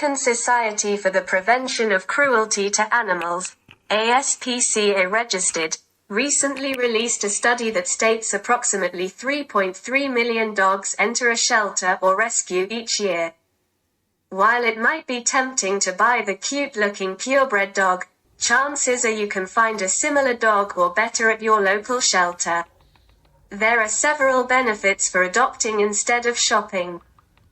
American Society for the Prevention of Cruelty to Animals, ASPCA registered, recently released a study that states approximately 3.3 million dogs enter a shelter or rescue each year. While it might be tempting to buy the cute-looking purebred dog, chances are you can find a similar dog or better at your local shelter. There are several benefits for adopting instead of shopping.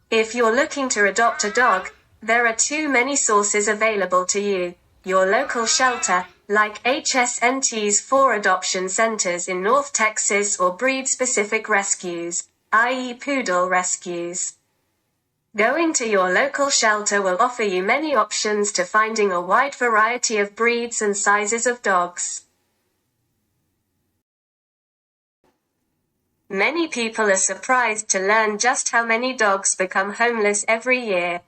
If you're looking to adopt a dog, there are too many sources available to you. Your local shelter, like HSNT's 4 adoption centers in North Texas, or breed-specific rescues, i.e. poodle rescues. Going to your local shelter will offer you many options to finding a wide variety of breeds and sizes of dogs. Many people are surprised to learn just how many dogs become homeless every year.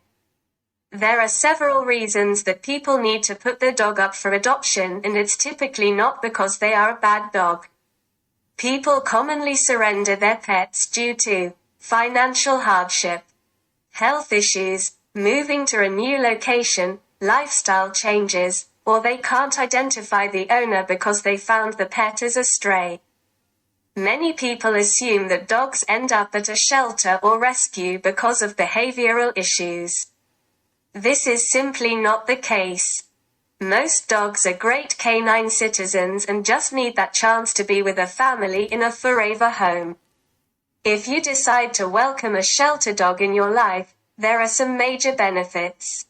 There are several reasons that people need to put their dog up for adoption, and it's typically not because they are a bad dog. People commonly surrender their pets due to financial hardship, health issues, moving to a new location, lifestyle changes, or they can't identify the owner because they found the pet as a stray. Many people assume that dogs end up at a shelter or rescue because of behavioral issues. This is simply not the case. Most dogs are great canine citizens and just need that chance to be with a family in a forever home. If you decide to welcome a shelter dog in your life, there are some major benefits.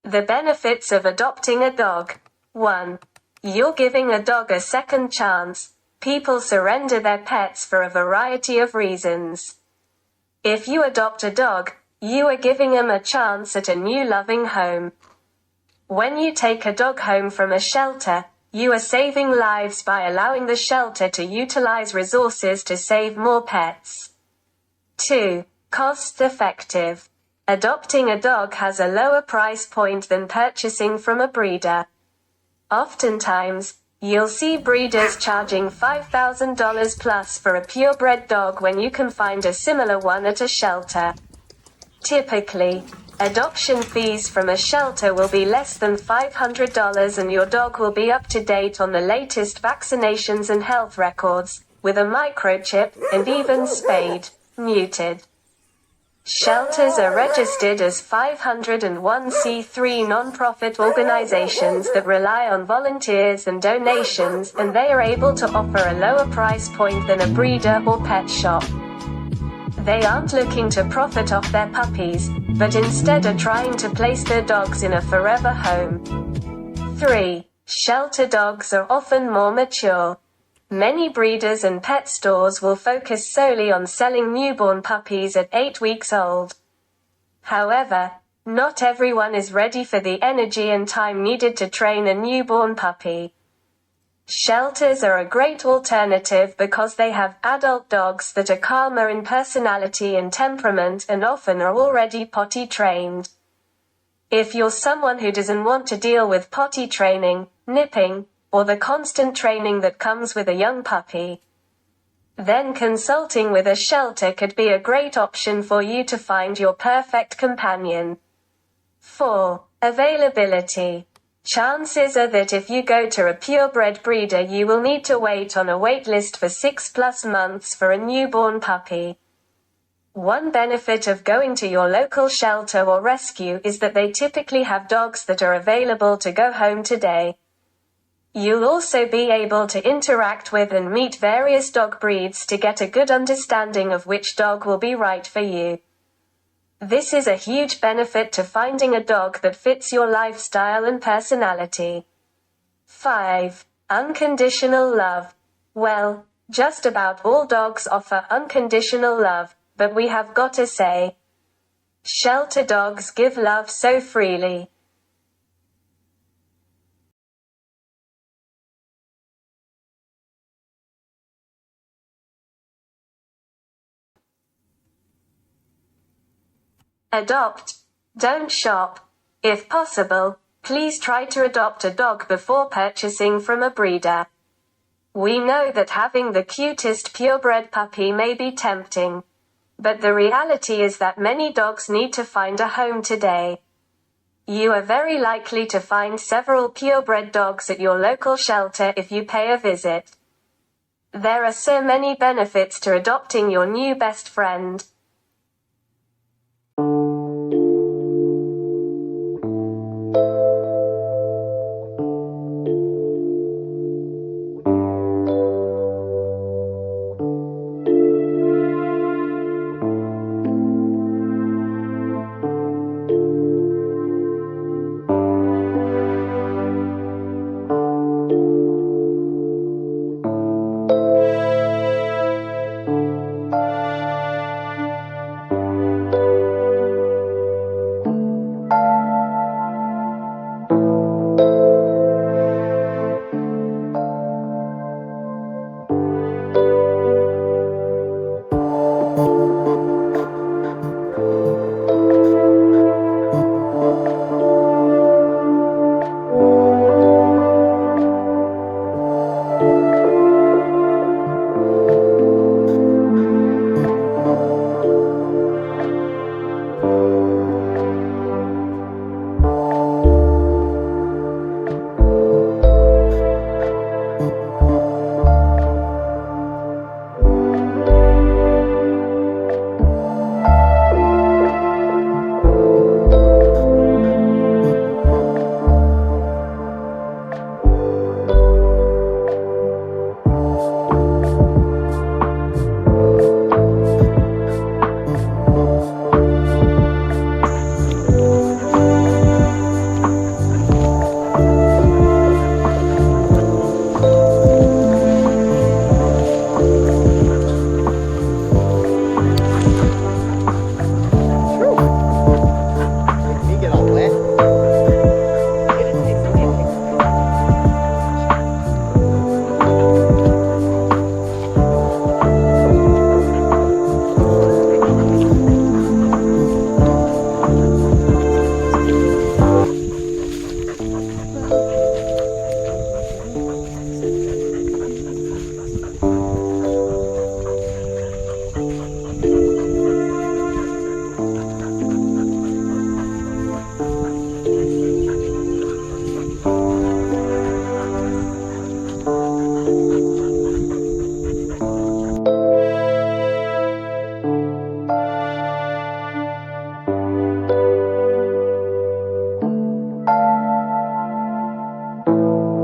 The benefits of adopting a dog. 1. You're giving a dog a second chance. People surrender their pets for a variety of reasons. If you adopt a dog, you are giving them a chance at a new loving home. When you take a dog home from a shelter, you are saving lives by allowing the shelter to utilize resources to save more pets. 2. Cost-effective. Adopting a dog has a lower price point than purchasing from a breeder. Oftentimes, you'll see breeders charging $5,000 plus for a purebred dog when you can find a similar one at a shelter. Typically, adoption fees from a shelter will be less than $500 and your dog will be up to date on the latest vaccinations and health records, with a microchip, and even spayed, neutered. Shelters are registered as 501c3 nonprofit organizations that rely on volunteers and donations, and they are able to offer a lower price point than a breeder or pet shop. They aren't looking to profit off their puppies, but instead are trying to place their dogs in a forever home. 3. Shelter dogs are often more mature. Many breeders and pet stores will focus solely on selling newborn puppies at 8 weeks old. However, not everyone is ready for the energy and time needed to train a newborn puppy. Shelters are a great alternative because they have adult dogs that are calmer in personality and temperament and often are already potty trained. If you're someone who doesn't want to deal with potty training, nipping, or the constant training that comes with a young puppy, then consulting with a shelter could be a great option for you to find your perfect companion. 4. Availability. Chances are that if you go to a purebred breeder you will need to wait on a wait list for 6+ months for a newborn puppy. One benefit of going to your local shelter or rescue is that they typically have dogs that are available to go home today. You'll also be able to interact with and meet various dog breeds to get a good understanding of which dog will be right for you. This is a huge benefit to finding a dog that fits your lifestyle and personality. 5. Unconditional love. Well, just about all dogs offer unconditional love, but we have got to say, shelter dogs give love so freely. Adopt. Don't shop. If possible, please try to adopt a dog before purchasing from a breeder. We know that having the cutest purebred puppy may be tempting. But the reality is that many dogs need to find a home today. You are very likely to find several purebred dogs at your local shelter if you pay a visit. There are so many benefits to adopting your new best friend.